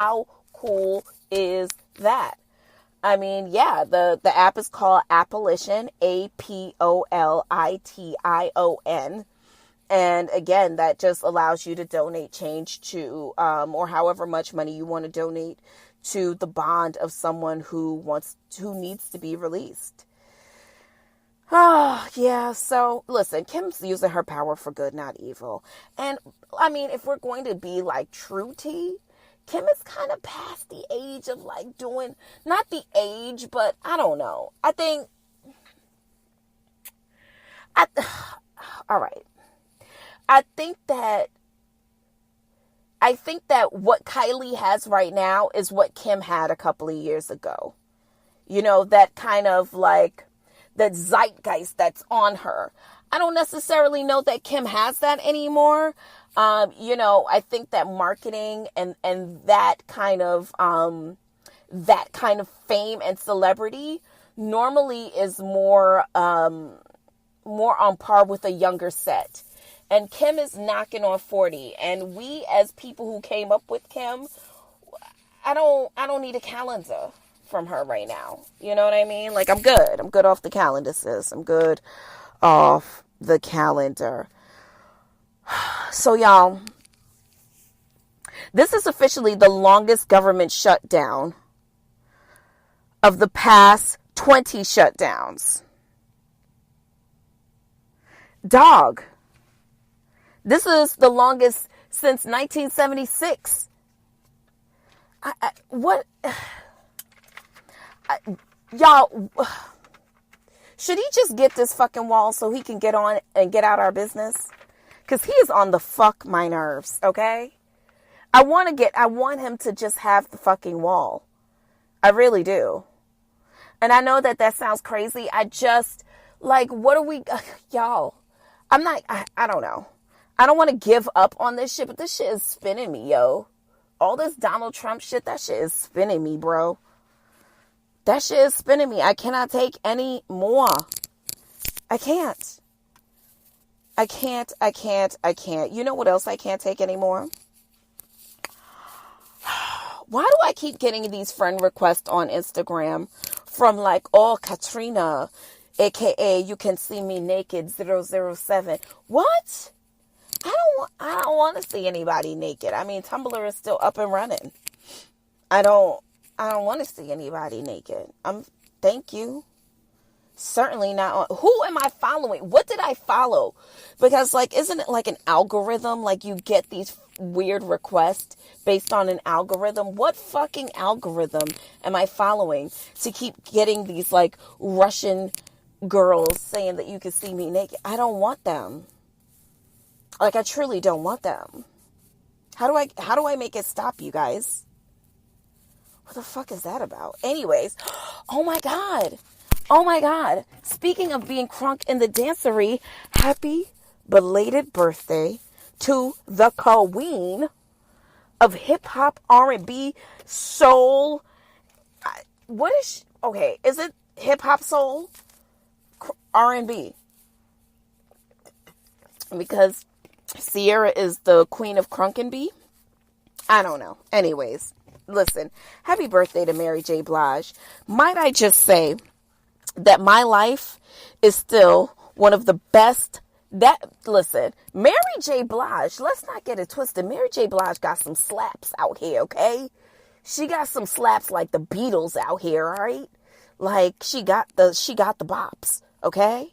How cool is that? I mean, yeah, the app is called Appolition, Apolition. And again, that just allows you to donate change to, or however much money you want to donate to the bond of someone who needs to be released. Oh, yeah. So listen, Kim's using her power for good, not evil. And I mean, if we're going to be like true tea, Kim is kind of past the age of like doing, not the age, but I don't know. I, all right. I think that what Kylie has right now is what Kim had a couple of years ago. You know, that kind of like the zeitgeist that's on her. I don't necessarily know that Kim has that anymore. I think that marketing and that kind of fame and celebrity normally is more on par with a younger set. And Kim is knocking on 40. And we as people who came up with Kim, I don't need a calendar from her right now. You know what I mean? Like, I'm good. I'm good off the calendar, sis. I'm good off the calendar. So, y'all, this is officially the longest government shutdown of the past 20 shutdowns. Dog. This is the longest since 1976. Y'all, should he just get this fucking wall so he can get on and get out our business? Because he is on the fuck my nerves, okay? I want him to just have the fucking wall. I really do. And I know that sounds crazy. I just, like, what are we, y'all, I don't know. I don't want to give up on this shit, but this shit is spinning me, yo. All this Donald Trump shit, that shit is spinning me, bro. That shit is spinning me. I cannot take any more. I can't. You know what else I can't take anymore? Why do I keep getting these friend requests on Instagram from like, oh, Katrina, aka you can see me naked 007. What? I don't want to see anybody naked. I mean, Tumblr is still up and running. I don't want to see anybody naked. Thank you. Certainly not on. Who am I following? What did I follow? Because like, isn't it like an algorithm? Like you get these weird requests based on an algorithm. What fucking algorithm am I following to keep getting these like Russian girls saying that you can see me naked? I don't want them. Like, I truly don't want them. How do I make it stop, you guys? What the fuck is that about? Anyways, oh my God. Speaking of being crunk in the dancery, happy belated birthday to the queen of hip hop, R&B, soul. Is it hip hop, soul, R&B? Because Sierra is the queen of Crunkenby. I don't know. Anyways, listen, happy birthday to Mary J. Blige. Might I just say that my life is still one of the best. Mary J. Blige, let's not get it twisted. Mary J. Blige got some slaps out here, okay? She got some slaps like the Beatles out here, all right? Like she got the bops, okay?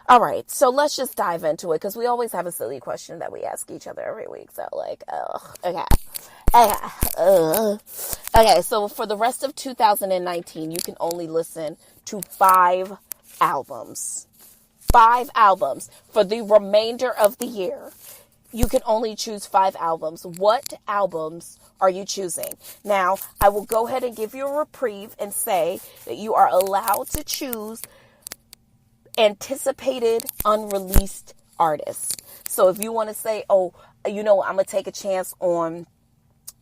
All right, so let's just dive into it because we always have a silly question that we ask each other every week. So, like, okay. So for the rest of 2019, you can only listen to 5 albums. 5 albums for the remainder of the year. You can only choose 5 albums. What albums are you choosing? Now, I will go ahead and give you a reprieve and say that you are allowed to choose anticipated unreleased artists. So if you want to say, I'm going to take a chance on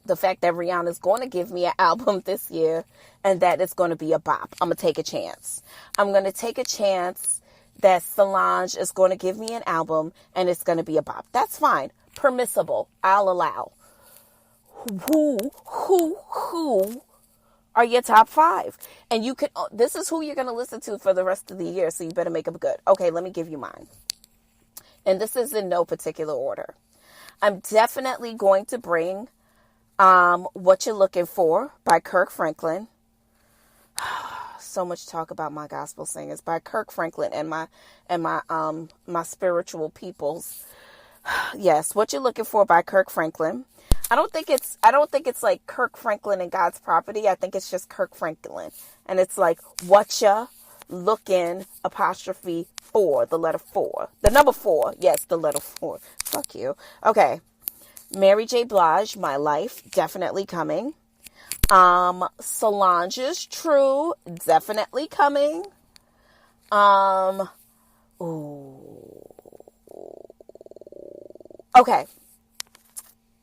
the fact that Rihanna's going to give me an album this year and that it's going to be a bop. I'm going to take a chance. I'm going to take a chance that Solange is going to give me an album and it's going to be a bop. That's fine. Permissible. I'll allow. who are your top 5? And you can, this is who you're going to listen to for the rest of the year. So you better make them good. Okay, let me give you mine. And this is in no particular order. I'm definitely going to bring What You're Looking For by Kirk Franklin. So much talk about my gospel singers by Kirk Franklin and my spiritual peoples. Yes, What You're Looking For by Kirk Franklin. I don't think it's like Kirk Franklin and God's Property. I think it's just Kirk Franklin. And it's like what ya looking apostrophe for, the letter 4. The number 4. Yes, the letter 4. Fuck you. Okay. Mary J. Blige, My Life, definitely coming. Solange's True, definitely coming. Okay.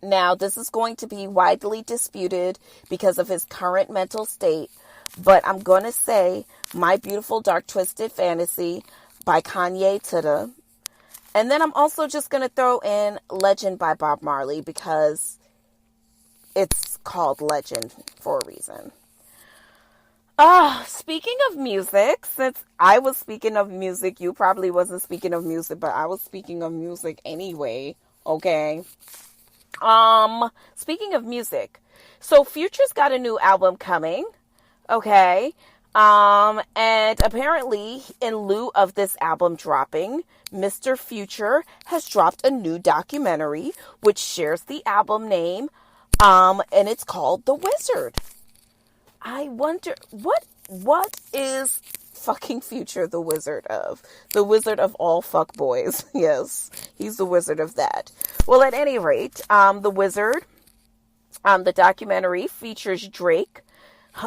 Now, this is going to be widely disputed because of his current mental state, but I'm going to say My Beautiful Dark Twisted Fantasy by Kanye Titta. And then I'm also just going to throw in Legend by Bob Marley because it's called Legend for a reason. Speaking of music, since I was speaking of music, you probably wasn't speaking of music, but I was speaking of music anyway, okay? Speaking of music, so Future's got a new album coming, okay? And apparently, in lieu of this album dropping, Mr. Future has dropped a new documentary which shares the album name, and it's called The Wizard. I wonder, what is fucking Future the wizard of? The wizard of all fuck boys. Yes, he's the wizard of that. Well, at any rate, The Wizard, the documentary features Drake,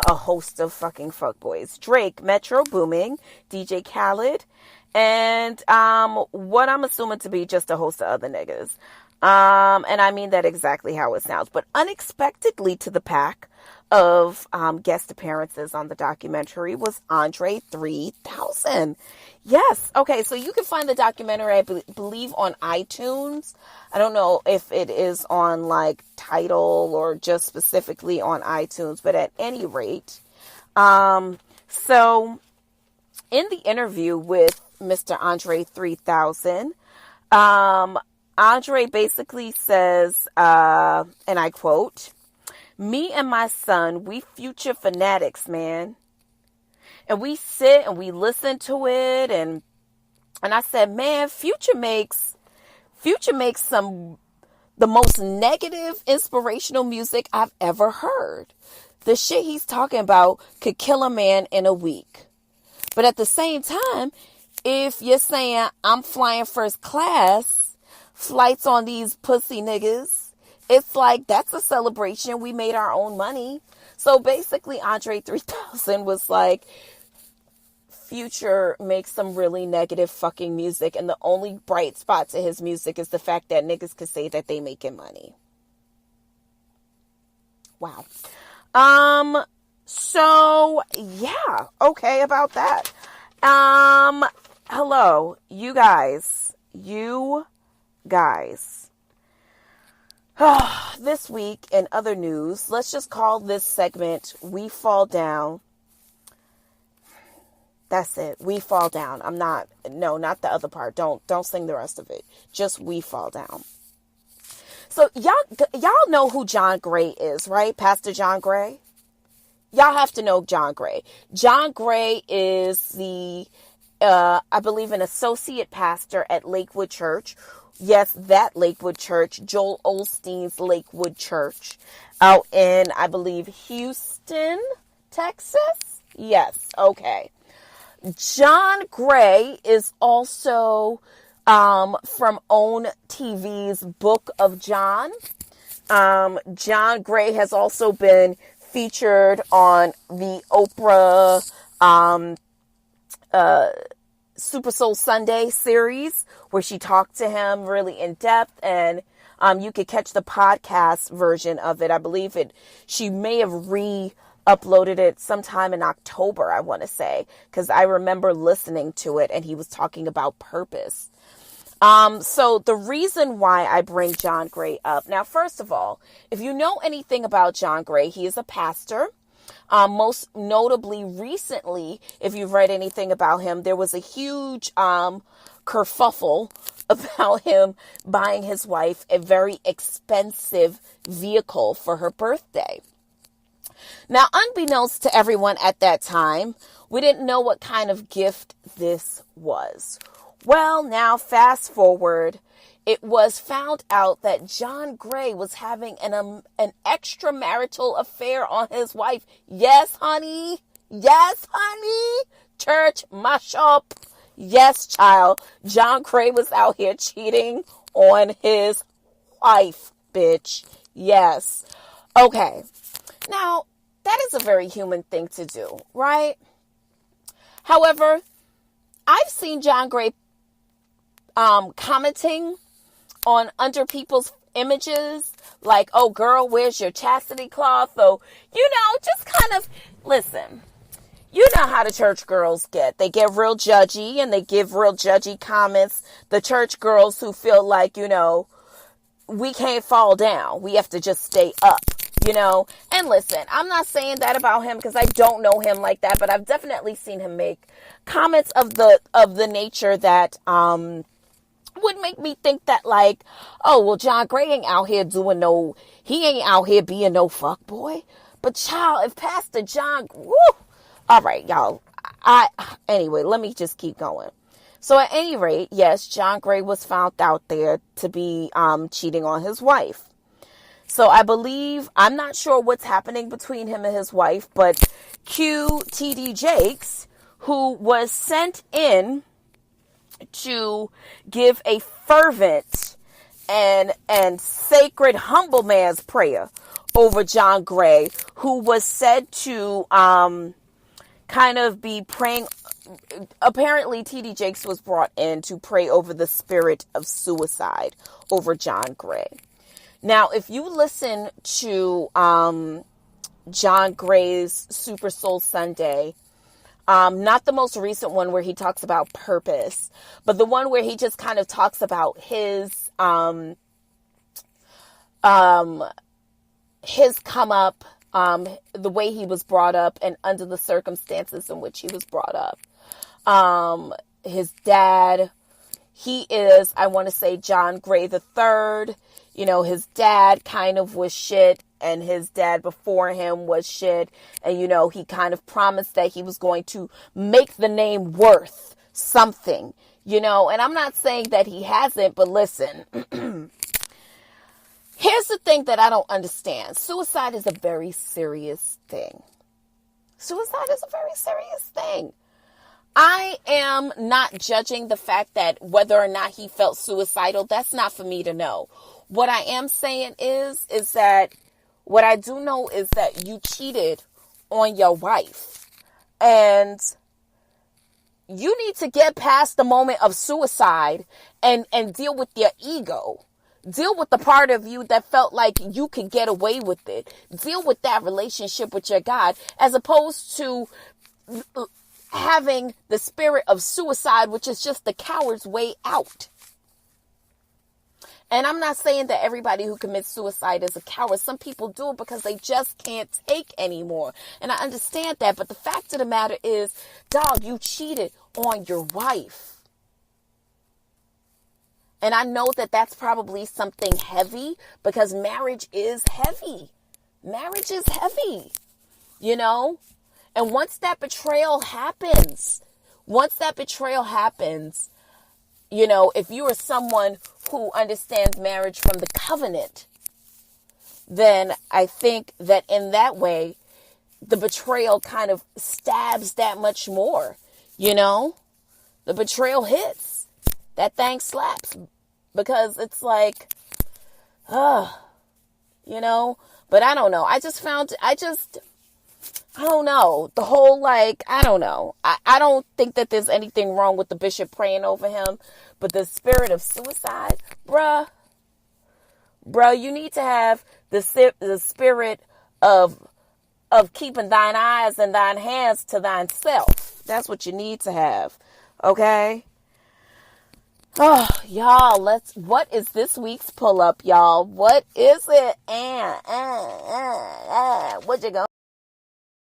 a host of fucking fuckboys. Drake, Metro Boomin, DJ Khaled, and what I'm assuming to be just a host of other niggas. And I mean that exactly how it sounds. But unexpectedly to the pack of guest appearances on the documentary was Andre 3000. Yes. Okay, so you can find the documentary, I believe, on iTunes. I don't know if it is on like Tidal or just specifically on iTunes, but at any rate, so in the interview with Mr. Andre 3000, Andre basically says, and I quote, "Me and my son, we Future fanatics, man. And we sit and we listen to it, and I said, man, Future makes the most negative inspirational music I've ever heard. The shit he's talking about could kill a man in a week. But at the same time, if you're saying I'm flying first class, flights on these pussy niggas, it's like, that's a celebration. We made our own money." So basically, Andre 3000 was like, Future makes some really negative fucking music, and the only bright spot to his music is the fact that niggas could say that they making money. Wow. So yeah, okay about that. Hello, you guys. This week in other news, let's just call this segment We Fall Down. That's it. We Fall Down. Not the other part. Don't sing the rest of it. Just We Fall Down. So y'all know who John Gray is, right? Pastor John Gray. Y'all have to know John Gray. John Gray is the, I believe, an associate pastor at Lakewood Church. Yes, that Lakewood Church, Joel Osteen's Lakewood Church, out in, I believe, Houston, Texas. Yes. Okay. John Gray is also from OWN TV's Book of John. John Gray has also been featured on the Oprah Super Soul Sunday series, where she talked to him really in depth, and you could catch the podcast version of it. I believe she may have uploaded it sometime in October, I want to say, because I remember listening to it, and he was talking about purpose. So the reason why I bring John Gray up. Now, first of all, if you know anything about John Gray, he is a pastor. Most notably recently, if you've read anything about him, there was a huge kerfuffle about him buying his wife a very expensive vehicle for her birthday. Now, unbeknownst to everyone at that time, we didn't know what kind of gift this was. Well, now fast forward, it was found out that John Gray was having an extramarital affair on his wife. Yes, honey. Yes, honey. Church, mush up. Yes, child. John Gray was out here cheating on his wife, bitch. Yes. Okay. Now, that is a very human thing to do, right? However, I've seen John Gray commenting on under people's images like, oh girl, where's your chastity cloth? So, just kind of listen. You know how the church girls get. They get real judgy and they give real judgy comments. The church girls who feel like, we can't fall down. We have to just stay up, And listen, I'm not saying that about him because I don't know him like that, but I've definitely seen him make comments of the nature that would make me think that like, oh, well, John Gray ain't out here he ain't out here being no fuck boy. But child, if Pastor John, woo, all right, y'all. Anyway, let me just keep going. So at any rate, yes, John Gray was found out there to be cheating on his wife. So I believe, I'm not sure what's happening between him and his wife, but T.D. Jakes, who was sent in to give a fervent and sacred humble man's prayer over John Gray, who was said to kind of be praying. Apparently, T.D. Jakes was brought in to pray over the spirit of suicide over John Gray. Now, if you listen to John Gray's Super Soul Sunday, not the most recent one where he talks about purpose, but the one where he just kind of talks about his come up, the way he was brought up and under the circumstances in which he was brought up. His dad, he is, I want to say, John Gray III. His dad kind of was shit and his dad before him was shit. And, he kind of promised that he was going to make the name worth something, and I'm not saying that he hasn't, but listen, here's the thing that I don't understand. Suicide is a very serious thing. Suicide is a very serious thing. I am not judging the fact that whether or not he felt suicidal, that's not for me to know. What I am saying is that what I do know is that you cheated on your wife and you need to get past the moment of suicide and deal with your ego. Deal with the part of you that felt like you could get away with it. Deal with that relationship with your God as opposed to having the spirit of suicide, which is just the coward's way out. And I'm not saying that everybody who commits suicide is a coward. Some people do it because they just can't take anymore. And I understand that. But the fact of the matter is, dog, you cheated on your wife. And I know that that's probably something heavy because marriage is heavy. Marriage is heavy, And once that betrayal happens, if you are someone who understands marriage from the covenant, then I think that in that way, the betrayal kind of stabs that much more, The betrayal hits. That thing slaps because it's like, but I don't know. I don't know. The whole, I don't know. I don't think that there's anything wrong with the bishop praying over him. But the spirit of suicide, bruh, you need to have the spirit of keeping thine eyes and thine hands to thyself. That's what you need to have. Okay? Oh, y'all, what is this week's pull up, y'all? What is it? What you gonna